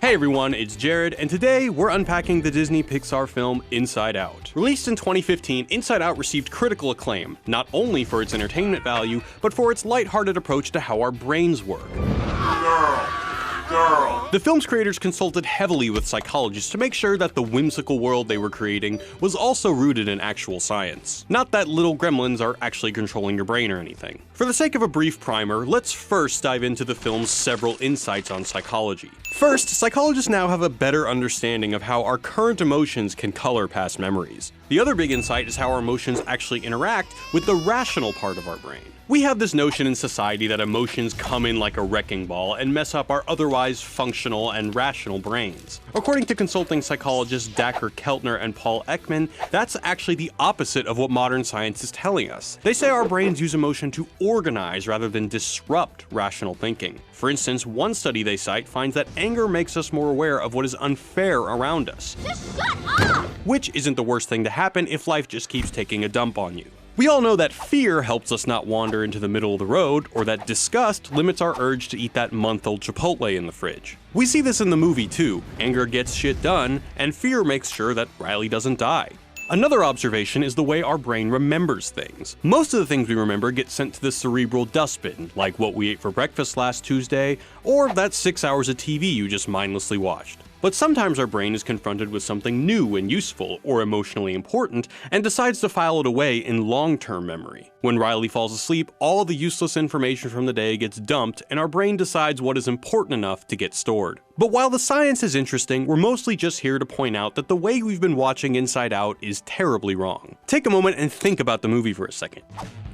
Hey everyone, it's Jared, and today we're unpacking the Disney Pixar film Inside Out. Released in 2015, Inside Out received critical acclaim, not only for its entertainment value, but for its lighthearted approach to how our brains work. The film's creators consulted heavily with psychologists to make sure that the whimsical world they were creating was also rooted in actual science. Not that little gremlins are actually controlling your brain or anything. For the sake of a brief primer, let's first dive into the film's several insights on psychology. First, psychologists now have a better understanding of how our current emotions can color past memories. The other big insight is how our emotions actually interact with the rational part of our brain. We have this notion in society that emotions come in like a wrecking ball and mess up our otherwise functional and rational brains. According to consulting psychologists Dacher Keltner and Paul Ekman, that's actually the opposite of what modern science is telling us. They say our brains use emotion to organize rather than disrupt rational thinking. For instance, one study they cite finds that anger makes us more aware of what is unfair around us. Just shut up! Which isn't the worst thing to happen if life just keeps taking a dump on you. We all know that fear helps us not wander into the middle of the road, or that disgust limits our urge to eat that month-old Chipotle in the fridge. We see this in the movie too. Anger gets shit done, and fear makes sure that Riley doesn't die. Another observation is the way our brain remembers things. Most of the things we remember get sent to the cerebral dustbin, like what we ate for breakfast last Tuesday, or that 6 hours of TV you just mindlessly watched. But sometimes our brain is confronted with something new and useful, or emotionally important, and decides to file it away in long-term memory. When Riley falls asleep, all the useless information from the day gets dumped, and our brain decides what is important enough to get stored. But while the science is interesting, we're mostly just here to point out that the way we've been watching Inside Out is terribly wrong. Take a moment and think about the movie for a second.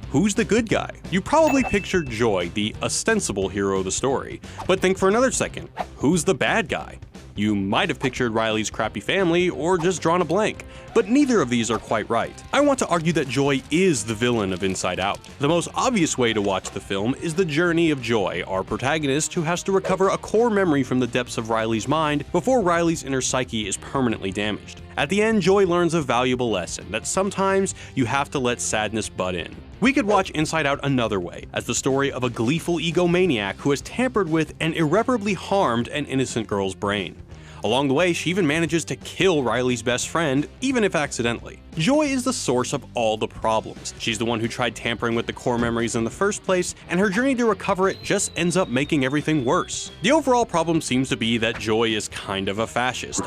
Who's the good guy? You probably pictured Joy, the ostensible hero of the story. But think for another second. Who's the bad guy? You might have pictured Riley's crappy family, or just drawn a blank, but neither of these are quite right. I want to argue that Joy is the villain of Inside Out. The most obvious way to watch the film is the journey of Joy, our protagonist who has to recover a core memory from the depths of Riley's mind before Riley's inner psyche is permanently damaged. At the end, Joy learns a valuable lesson, that sometimes you have to let sadness butt in. We could watch Inside Out another way, as the story of a gleeful egomaniac who has tampered with and irreparably harmed an innocent girl's brain. Along the way, she even manages to kill Riley's best friend, even if accidentally. Joy is the source of all the problems. She's the one who tried tampering with the core memories in the first place, and her journey to recover it just ends up making everything worse. The overall problem seems to be that Joy is kind of a fascist,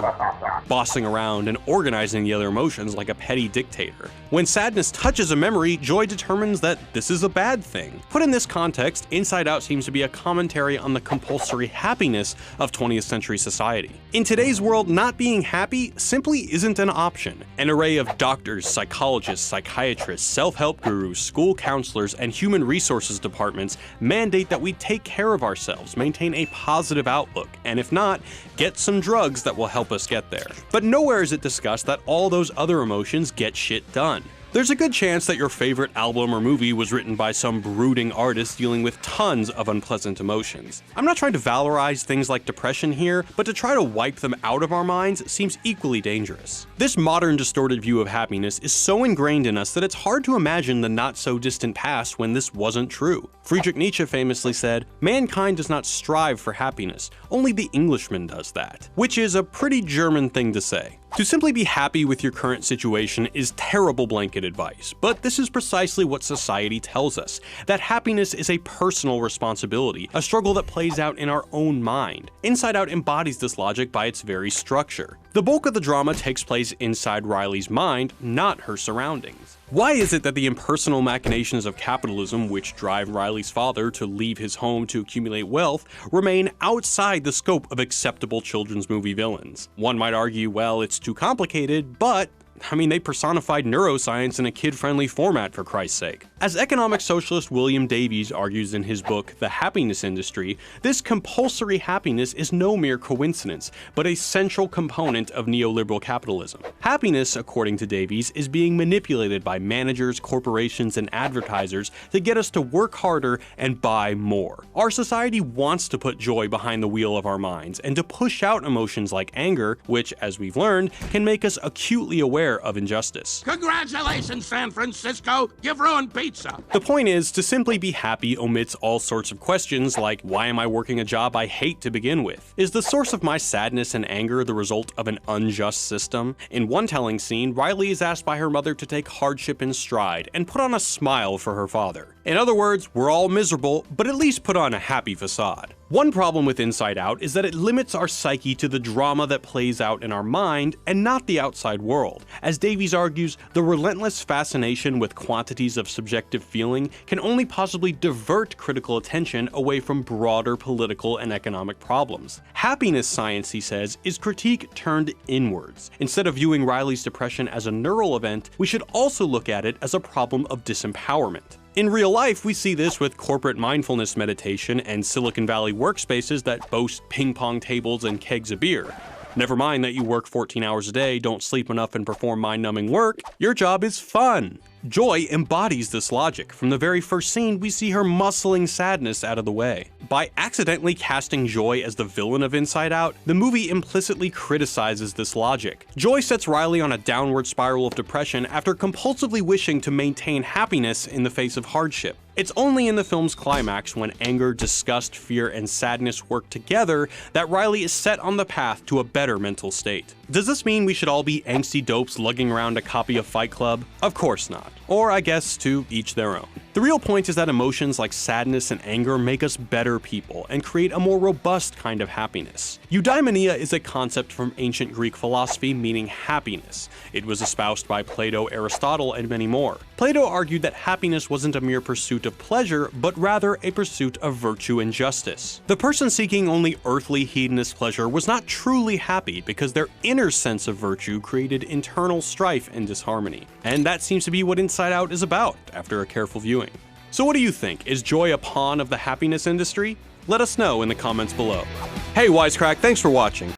bossing around and organizing the other emotions like a petty dictator. When sadness touches a memory, Joy determines that this is a bad thing. Put in this context, Inside Out seems to be a commentary on the compulsory happiness of 20th century society. In today's world, not being happy simply isn't an option. An array of doctors, psychologists, psychiatrists, self-help gurus, school counselors, and human resources departments mandate that we take care of ourselves, maintain a positive outlook, and if not, get some drugs that will help us get there. But nowhere is it discussed that all those other emotions get shit done. There's a good chance that your favorite album or movie was written by some brooding artist dealing with tons of unpleasant emotions. I'm not trying to valorize things like depression here, but to try to wipe them out of our minds seems equally dangerous. This modern distorted view of happiness is so ingrained in us that it's hard to imagine the not-so-distant past when this wasn't true. Friedrich Nietzsche famously said, "Mankind does not strive for happiness, only the Englishman does that," which is a pretty German thing to say. To simply be happy with your current situation is terrible blanket advice, but this is precisely what society tells us, that happiness is a personal responsibility, a struggle that plays out in our own mind. Inside Out embodies this logic by its very structure. The bulk of the drama takes place inside Riley's mind, not her surroundings. Why is it that the impersonal machinations of capitalism, which drive Riley's father to leave his home to accumulate wealth, remain outside the scope of acceptable children's movie villains? One might argue, well, it's too complicated, but they personified neuroscience in a kid-friendly format, for Christ's sake. As economic socialist William Davies argues in his book, The Happiness Industry, this compulsory happiness is no mere coincidence, but a central component of neoliberal capitalism. Happiness, according to Davies, is being manipulated by managers, corporations, and advertisers to get us to work harder and buy more. Our society wants to put joy behind the wheel of our minds, and to push out emotions like anger, which, as we've learned, can make us acutely aware despair of injustice. Congratulations, San Francisco! You've ruined pizza! The point is, to simply be happy omits all sorts of questions like, why am I working a job I hate to begin with? Is the source of my sadness and anger the result of an unjust system? In one telling scene, Riley is asked by her mother to take hardship in stride and put on a smile for her father. In other words, we're all miserable, but at least put on a happy facade. One problem with Inside Out is that it limits our psyche to the drama that plays out in our mind and not the outside world. As Davies argues, the relentless fascination with quantities of subjective feeling can only possibly divert critical attention away from broader political and economic problems. Happiness science, he says, is critique turned inwards. Instead of viewing Riley's depression as a neural event, we should also look at it as a problem of disempowerment. In real life, we see this with corporate mindfulness meditation and Silicon Valley workspaces that boast ping pong tables and kegs of beer. Never mind that you work 14 hours a day, don't sleep enough, and perform mind-numbing work, your job is fun. Joy embodies this logic. From the very first scene, we see her muscling sadness out of the way. By accidentally casting Joy as the villain of Inside Out, the movie implicitly criticizes this logic. Joy sets Riley on a downward spiral of depression after compulsively wishing to maintain happiness in the face of hardship. It's only in the film's climax, when anger, disgust, fear, and sadness work together, that Riley is set on the path to a better mental state. Does this mean we should all be angsty dopes lugging around a copy of Fight Club? Of course not. Or I guess to each their own. The real point is that emotions like sadness and anger make us better people and create a more robust kind of happiness. Eudaimonia is a concept from ancient Greek philosophy meaning happiness. It was espoused by Plato, Aristotle, and many more. Plato argued that happiness wasn't a mere pursuit of pleasure, but rather a pursuit of virtue and justice. The person seeking only earthly hedonist pleasure was not truly happy because their inner sense of virtue created internal strife and disharmony. And that seems to be what Inside Out is about, after a careful viewing. So what do you think? Is joy a pawn of the happiness industry? Let us know in the comments below. Hey Wisecrack, thanks for watching.